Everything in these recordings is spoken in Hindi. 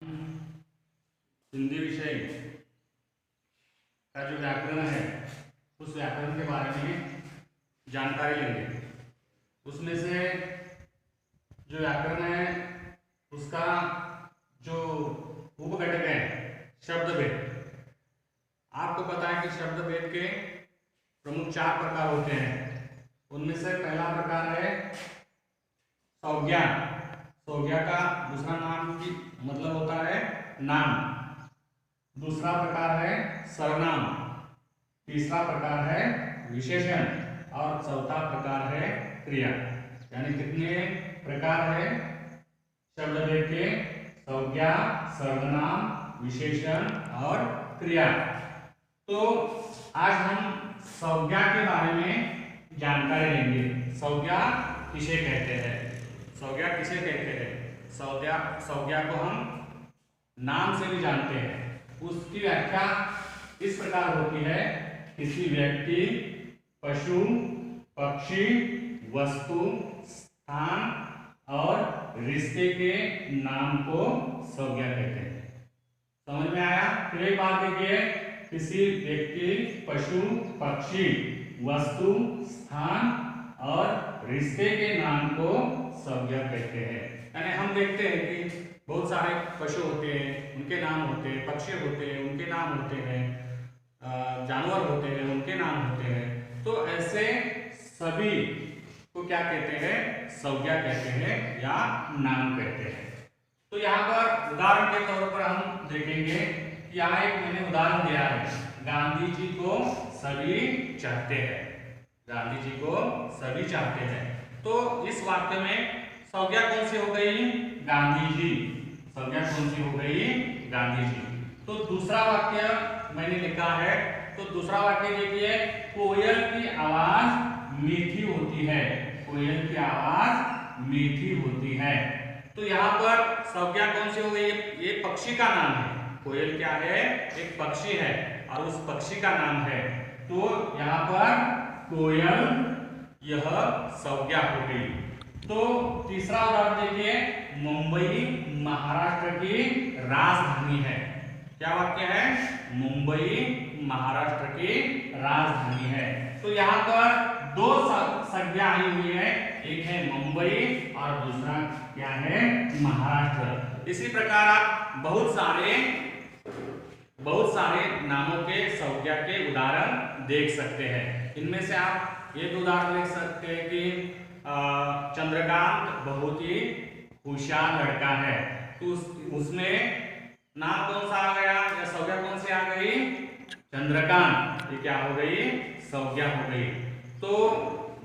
हिंदी विषय का जो व्याकरण है उस व्याकरण के बारे में जानकारी लेंगे। उसमें से जो व्याकरण है उसका जो उपघटक है शब्द भेद। आपको पता है कि शब्द भेद के प्रमुख 4 प्रकार होते हैं। उनमें से पहला प्रकार है संज्ञा। संज्ञा का दूसरा नाम की मतलब होता है नाम। दूसरा प्रकार है सर्वनाम। तीसरा प्रकार है विशेषण और चौथा प्रकार है क्रिया। यानी कितने प्रकार है शब्द भेद के? संज्ञा, सर्वनाम, विशेषण और क्रिया। तो आज हम संज्ञा के बारे में जानकारी लेंगे। संज्ञा किसे कहते हैं? संज्ञा किसे कहते हैं? संज्ञा को हम नाम से भी जानते हैं। उसकी व्याख्या इस प्रकार होती है, किसी व्यक्ति, पशु, पक्षी, वस्तु, स्थान और रिश्ते के नाम को संज्ञा कहते हैं। समझ में आया? फिर एक बात देखिए, किसी व्यक्ति, पशु, पक्षी, वस्तु, स्थान और रिश्ते के नाम को संज्ञा कहते हैं। यानी हम देखते हैं कि बहुत सारे पशु होते हैं, उनके नाम होते हैं, पक्षी होते हैं, उनके नाम होते हैं, जानवर होते हैं, उनके नाम होते हैं। तो ऐसे सभी को क्या कहते हैं? संज्ञा कहते हैं या नाम कहते हैं। तो यहाँ पर उदाहरण के तौर पर हम देखेंगे, यहाँ एक मैंने उदाहरण दिया है, गांधी जी को सभी चाहते हैं। गांधी जी को सभी चाहते हैं। तो इस वाक्य में संज्ञा कौन सी हो गई? गांधी जी। संज्ञा कौन सी हो गई? गांधी जी। तो दूसरा वाक्य मैंने लिखा है, तो दूसरा वाक्य देखिए, कोयल की आवाज मीठी होती है। कोयल की आवाज मीठी होती है। तो यहाँ पर संज्ञा कौन सी हो गई? ये पक्षी का नाम है। कोयल क्या है? एक पक्षी है और उस पक्षी का नाम है। तो यहाँ पर कोयल यह संज्ञा हो गई। तो तीसरा उदाहरण देखिए, मुंबई महाराष्ट्र की राजधानी है। क्या वाक्य है? मुंबई महाराष्ट्र की राजधानी है। तो यहाँ पर 2 संज्ञा आई हुई है, एक है मुंबई और दूसरा क्या है? महाराष्ट्र। इसी प्रकार आप बहुत सारे नामों के संज्ञा के उदाहरण देख सकते हैं। इनमें से आप एक उदाहरण देख सकते हैं कि चंद्रकांत बहुत ही होशियार लड़का है। तो उसमें नाम कौन सा आ गया या संज्ञा कौन सी आ गई? चंद्रकांत। ये क्या हो गई? संज्ञा हो गई। तो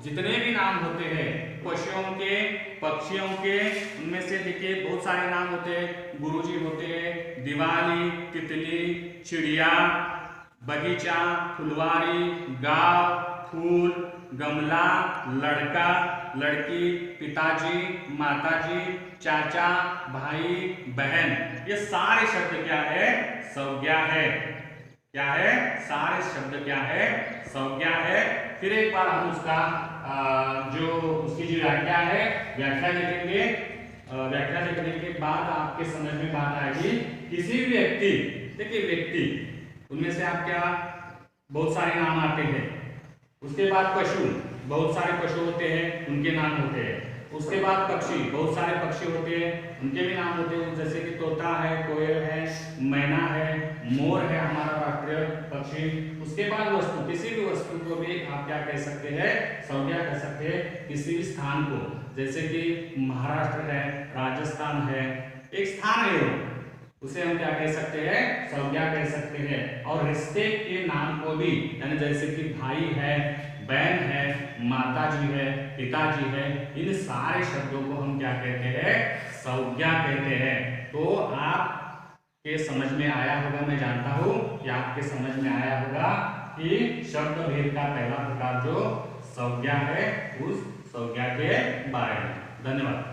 जितने भी नाम होते हैं पशुओं के, पक्षियों के, उनमें से देखिए बहुत सारे नाम होते हैं। गुरुजी होते हैं, दिवाली, तितली, चिड़िया, बगीचा, फुलवारी, गांव, फूल, गमला, लड़का, लड़की, पिताजी, माताजी, चाचा, भाई, बहन, ये सारे शब्द क्या है? संज्ञा है। क्या है? सारे शब्द क्या है? संज्ञा है। फिर एक बार हम उसका उसकी जो व्याख्या है, व्याख्या देखेंगे। व्याख्या देखने के बाद आपके समझ में बात आएगी। किसी भी व्यक्ति, देखिए व्यक्ति, उनमें से आप क्या बहुत सारे नाम आते हैं। उसके बाद पशु, बहुत सारे पशु होते हैं, उनके नाम होते हैं। उसके बाद पक्षी, बहुत सारे पक्षी होते हैं, उनके भी नाम होते हैं, जैसे कि तोता है, कोयल है, मैना है, मोर है, हमारा राष्ट्रीय पक्षी। उसके बाद वस्तु, किसी भी वस्तु को भी आप क्या कह सकते हैं? संज्ञा कह सकते हैं। किसी भी स्थान को, जैसे कि महाराष्ट्र है, राजस्थान है, एक स्थान है, उसे हम क्या कह सकते हैं? संज्ञा कह सकते हैं। और रिश्ते के नाम को भी, यानी जैसे कि भाई है, बहन है, माताजी है, पिताजी है, इन सारे शब्दों को हम क्या कहते हैं? संज्ञा कहते हैं। तो आपके समझ में आया होगा, मैं जानता हूं कि आपके समझ में आया होगा कि शब्द भेद का पहला प्रकार जो संज्ञा है, उस संज्ञा के बारे में। धन्यवाद।